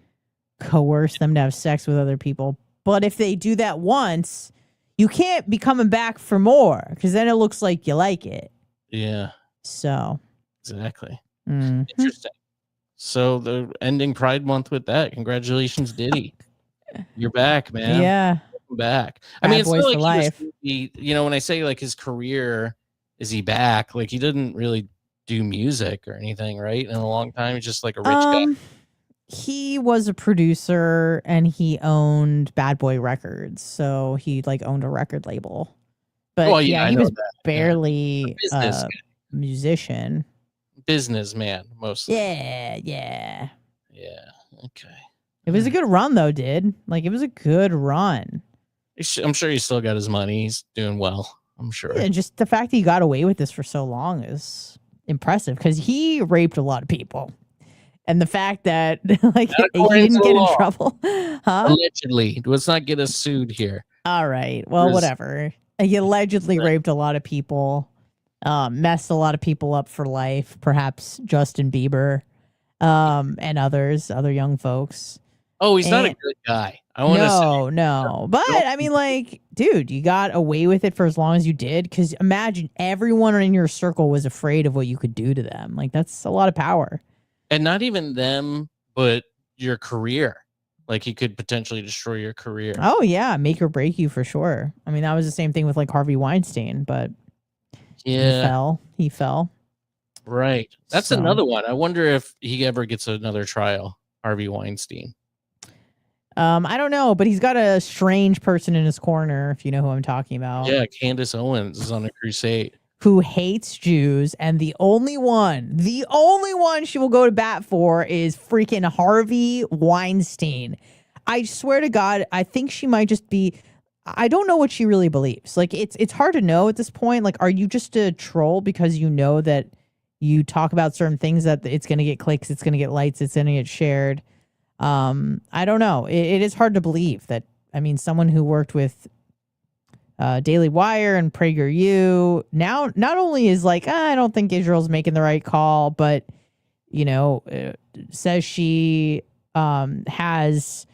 coerce them to have sex with other people. But if they do that once, you can't be coming back for more because then it looks like you like it. Yeah. So. Exactly. Interesting. So the ending Pride Month with that. Congratulations, Diddy. You're back, man. Yeah. Welcome back. Bad I mean, it's boys not for like life. when I say like his career, is he back? Like he didn't really do music or anything, right? In a long time. He's just like a rich guy. He was a producer and he owned Bad Boy Records. So he like owned a record label. But he was barely a musician. Businessman, mostly. Yeah. Okay. It was a good run, though, dude. Like, it was a good run. I'm sure he still got his money. He's doing well, I'm sure. Yeah, and just the fact that he got away with this for so long is impressive because he raped a lot of people. And the fact that like he didn't get in trouble. Huh? Allegedly. Let's not get us sued here. All right. Well, whatever. He allegedly raped a lot of people. Messed a lot of people up for life, perhaps Justin Bieber, and other young folks. Oh, he's not a good guy. I want to say. No. But I mean, like, dude, you got away with it for as long as you did. Because imagine everyone in your circle was afraid of what you could do to them. Like, that's a lot of power. And not even them, but your career. Like, he could potentially destroy your career. Oh, yeah. Make or break you for sure. I mean, that was the same thing with like Harvey Weinstein, but he fell. Right. That's another one. I wonder if he ever gets another trial, Harvey Weinstein. I don't know, but he's got a strange person in his corner, if you know who I'm talking about. Yeah, Candace Owens is on a crusade. Who hates Jews, and the only one she will go to bat for is freaking Harvey Weinstein. I swear to God, I think she might just be... I don't know what she really believes. Like, it's hard to know at this point. Like, are you just a troll because you know that you talk about certain things that it's going to get clicks, it's going to get likes, it's going to get shared? I don't know. It is hard to believe that. I mean, someone who worked with Daily Wire and PragerU now not only is like, I don't think Israel's making the right call, but says she has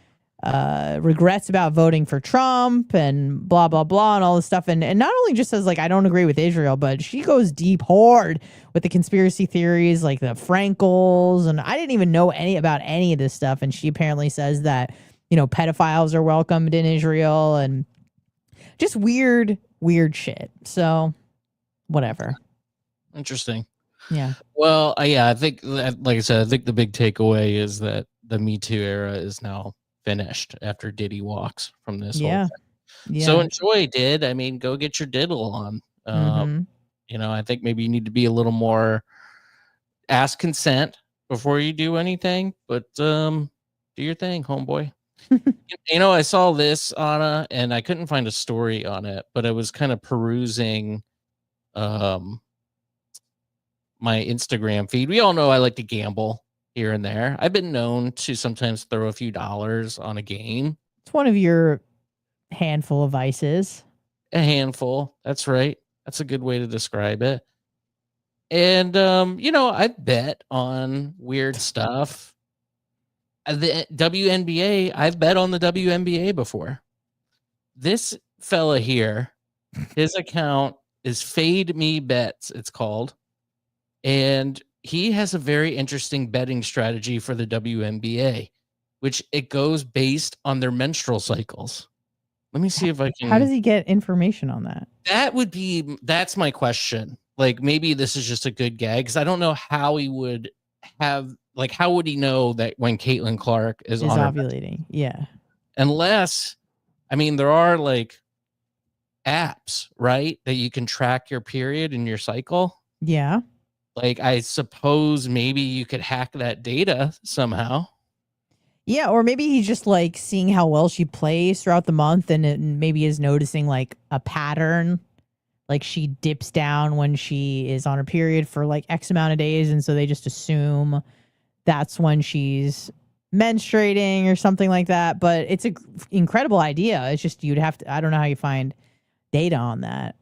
regrets about voting for Trump and blah blah blah and all this stuff, and not only just says like I don't agree with Israel, but she goes deep hard with the conspiracy theories like the Frankels, and I didn't even know about any of this stuff, and she apparently says that pedophiles are welcomed in Israel and just weird shit. So whatever. Interesting. Yeah. Well, I think that, like I said, I think the big takeaway is that the Me Too era is now finished after Diddy walks from this whole Yeah. thing. Yeah. So enjoy, Did. I mean, go get your diddle on. I think maybe you need to be a little more ask consent before you do anything, but do your thing, homeboy. I saw this, Anna, and I couldn't find a story on it, but I was kind of perusing my Instagram feed. We all know I like to gamble here and there. I've been known to sometimes throw a few dollars on a game. It's one of your handful of vices. A handful. That's right. That's a good way to describe it. And, I bet on weird stuff. The WNBA, I've bet on the WNBA before. This fella here, his account is Fade Me Bets, it's called. And he has a very interesting betting strategy for the WNBA, which it goes based on their menstrual cycles. Let me see if I can. How does he get information on that? That's my question. Like, maybe this is just a good gag, because I don't know how he would have, like, how would he know that when Caitlin Clark is on ovulating? Yeah. Unless, I mean, there are like apps, right, that you can track your period and your cycle. Yeah. Like, I suppose maybe you could hack that data somehow. Yeah, or maybe he's just like seeing how well she plays throughout the month, and maybe is noticing like a pattern. Like, she dips down when she is on her period for like X amount of days, and so they just assume that's when she's menstruating or something like that. But it's an incredible idea. It's just, you'd have to, I don't know how you find data on that.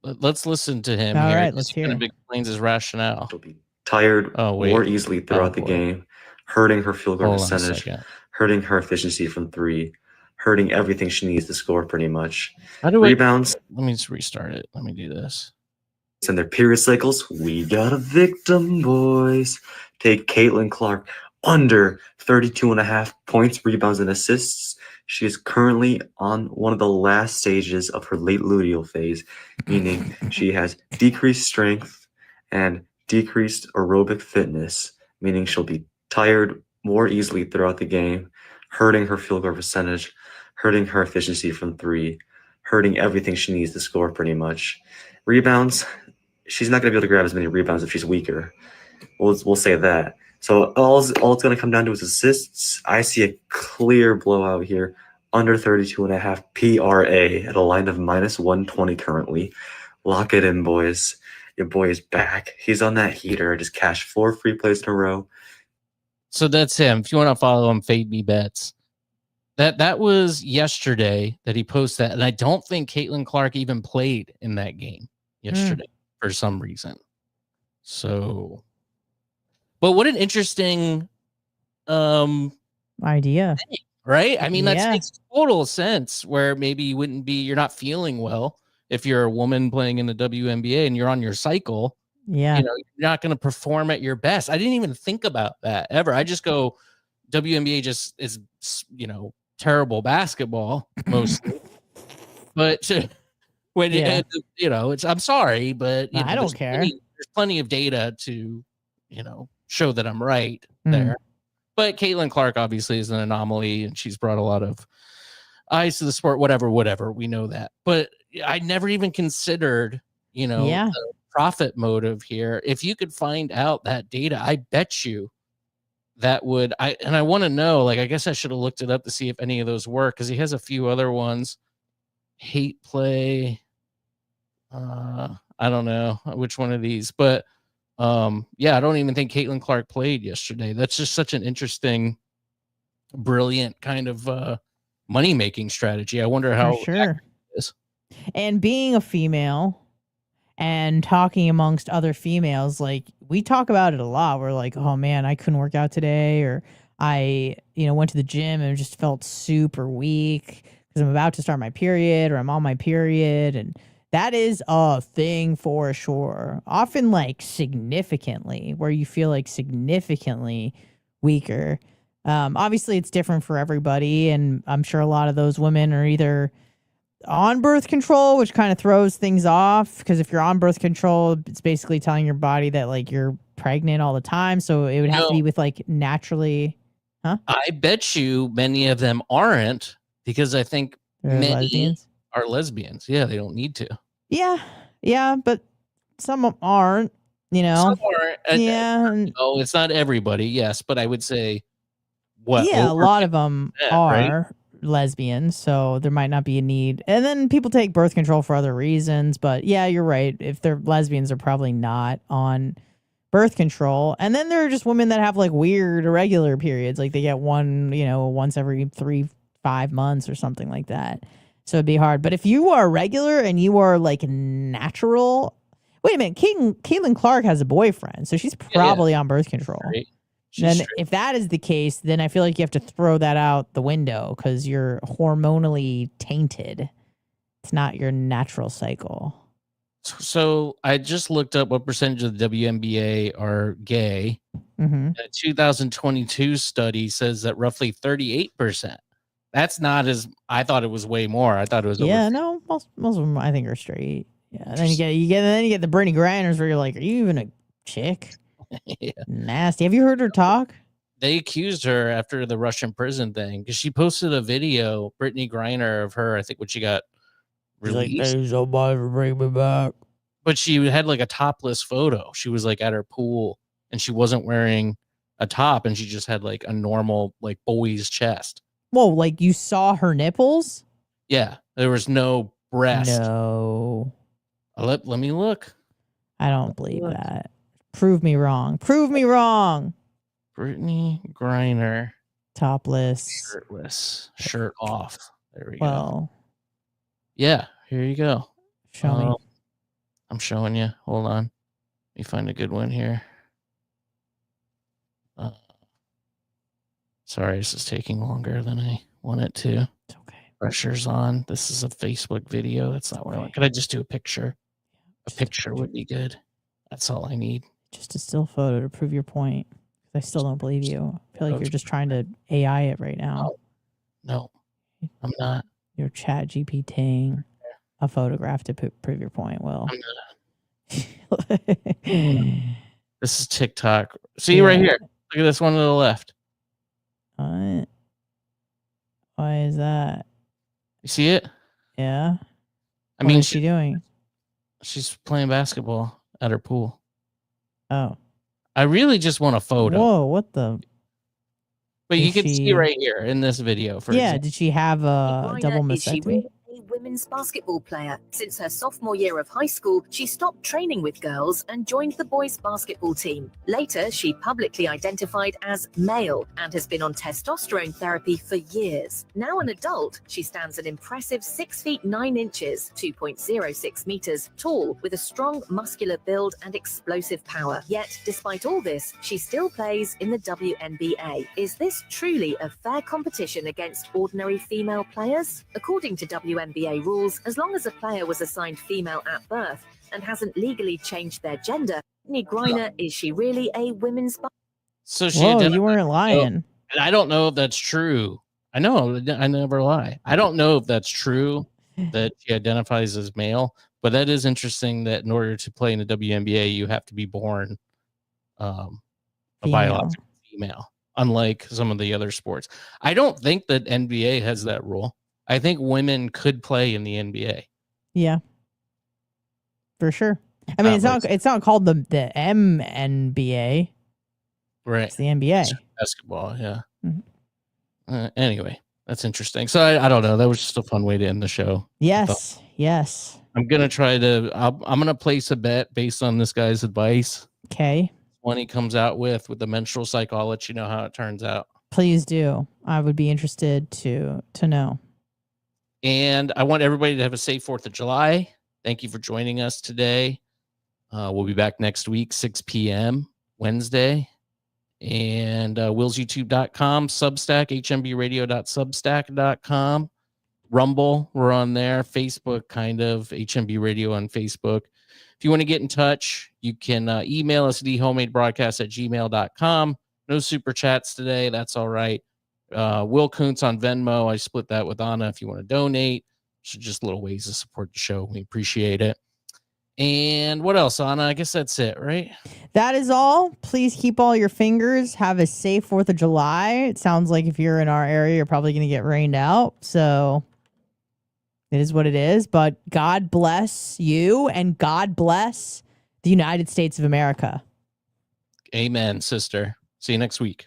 Let's listen to him. All here. right, let's hear. Kind of explains his rationale. She'll be tired more easily throughout the game, hurting her field goal percentage, hurting her efficiency from three, hurting everything she needs to score pretty much. How do Rebounds. Let me just restart it. Let me do this. And their period cycles. We got a victim, boys. Take Caitlin Clark under 32.5 points, rebounds, and assists. She is currently on one of the last stages of her late luteal phase, meaning she has decreased strength and decreased aerobic fitness, meaning she'll be tired more easily throughout the game, hurting her field goal percentage, hurting her efficiency from three, hurting everything she needs to score pretty much. Rebounds, she's not going to be able to grab as many rebounds if she's weaker. We'll say that. So all it's going to come down to is assists. I see a clear blowout here, under 32.5 PRA at a line of -120 currently. Lock it in, boys. Your boy is back. He's on that heater. I just cashed 4 free plays in a row. So that's him. If you want to follow him, Fade Me Bets. That was yesterday that he posted that, and I don't think Caitlin Clark even played in that game yesterday for some reason. So, but what an interesting idea, right? I mean, that makes total sense. Where maybe you're not feeling well if you're a woman playing in the WNBA and you're on your cycle. Yeah, you're not going to perform at your best. I didn't even think about that ever. I just go, WNBA just is, terrible basketball mostly. But when it's, I'm sorry, but I don't care. There's plenty of data to, show that I'm right there. But Caitlin Clark obviously is an anomaly, and she's brought a lot of eyes to the sport. Whatever, we know that. But I never even considered, the profit motive here. If you could find out that data, I bet you that would. I want to know. Like, I guess I should have looked it up to see if any of those work, because he has a few other ones. Hate play. I don't know which one of these, but I don't even think Caitlin Clark played yesterday. That's just such an interesting, brilliant kind of money-making strategy. I wonder how sure. It is. And being a female and talking amongst other females, like, we talk about it a lot. We're like, oh man, I couldn't work out today, or I, went to the gym and just felt super weak because I'm about to start my period, or I'm on my period. And that is a thing for sure. Often, like, significantly, where you feel like significantly weaker. Obviously it's different for everybody. And I'm sure a lot of those women are either on birth control, which kind of throws things off because if you're on birth control, it's basically telling your body that like you're pregnant all the time. So it would have to be with like naturally. I bet you many of them aren't because I think They're many lesbians. are lesbians. Yeah, they don't need to. Yeah, but some aren't. You know. Some are. Yeah. No, it's not everybody. Yes, but I would say a lot of them are right? lesbians, so there might not be a need. And then people take birth control for other reasons, but yeah, you're right. If they're lesbians, they're probably not on birth control. And then there are just women that have like weird irregular periods, like they get one, once every 3-5 months or something like that. So it'd be hard. But if you are regular and you are like natural, wait a minute, Caitlin Clark has a boyfriend, so she's probably on birth control. Right. Then if that is the case, then I feel like you have to throw that out the window because you're hormonally tainted. It's not your natural cycle. So I just looked up what percentage of the WNBA are gay. Mm-hmm. A 2022 study says that roughly 38%. That's not as I thought it was way more. I thought it was no, most of them I think are straight. Yeah, and then you get the Brittany Grinders where you're like, are you even a chick? Yeah. Nasty. Have you heard her talk? They accused her after the Russian prison thing because she posted a video, Brittany Griner, of her. I think when she got released. Like, hey, somebody bring me back. But she had like a topless photo. She was like at her pool and she wasn't wearing a top and she just had like a normal like boy's chest. Whoa, like you saw her nipples? Yeah, there was no breast. No. Let me look. I don't believe that. Prove me wrong. Prove me wrong. Brittany Griner. Topless. Shirtless. Shirt off. There we go. Yeah, here you go. Show me. I'm showing you. Hold on. Let me find a good one here. Sorry, this is taking longer than I want it to. It's okay. Pressure's on. This is a Facebook video. That's not what I want. Could I just do a picture? A picture would be good. That's all I need. Just a still photo to prove your point. I still don't believe you. I feel like you're just trying to AI it right now. No, I'm not. You're chat GPTing a photograph to prove your point, Will. This is TikTok. See right here. Look at this one to the left. What? Why is that? You see it? Yeah. What is she doing? She's playing basketball at her pool. Oh. I really just want a photo. Whoa, what the? But you can see right here in this video. Did she have a double mastectomy? A women's basketball player. Since her sophomore year of high school, she stopped training with girls and joined the boys' basketball team. Later, she publicly identified as male and has been on testosterone therapy for years. Now an adult, she stands an impressive 6 feet 9 inches, 2.06 meters tall, with a strong muscular build and explosive power. Yet, despite all this, she still plays in the WNBA. Is this truly a fair competition against ordinary female players? According to WNBA rules, as long as a player was assigned female at birth and hasn't legally changed their gender, Brittany Griner, is she really a women's? So you weren't lying. I don't know if that's true. I know I never lie. I don't know if that's true that she identifies as male, but that is interesting that in order to play in the WNBA, you have to be born a biological female, unlike some of the other sports. I don't think that NBA has that rule. I think women could play in the NBA. Yeah, for sure. I mean, it's not called the MNBA, right? It's the NBA. It's basketball, yeah. Mm-hmm. Anyway, that's interesting. So I don't know. That was just a fun way to end the show. Yes. I'm gonna try to. I'm gonna place a bet based on this guy's advice. Okay. When he comes out with the menstrual cycle, I'll let you know how it turns out. Please do. I would be interested to know. And I want everybody to have a safe 4th of July. Thank you for joining us today. We'll be back next week, 6 p.m. Wednesday. And willsyoutube.com, Substack, hmbradio.substack.com. Rumble, we're on there. Facebook, kind of, HMB Radio on Facebook. If you want to get in touch, you can email us at thehomemadebroadcast@gmail.com. No super chats today. That's all right. Will Kuncz on Venmo. I split that with Anna if you want to donate. So just little ways to support the show. We appreciate it. And what else, Anna? I guess that's it, right? That is all. Please keep all your fingers. Have a safe 4th of July. It sounds like if you're in our area, you're probably going to get rained out. So it is what it is. But God bless you and God bless the United States of America. Amen, sister. See you next week.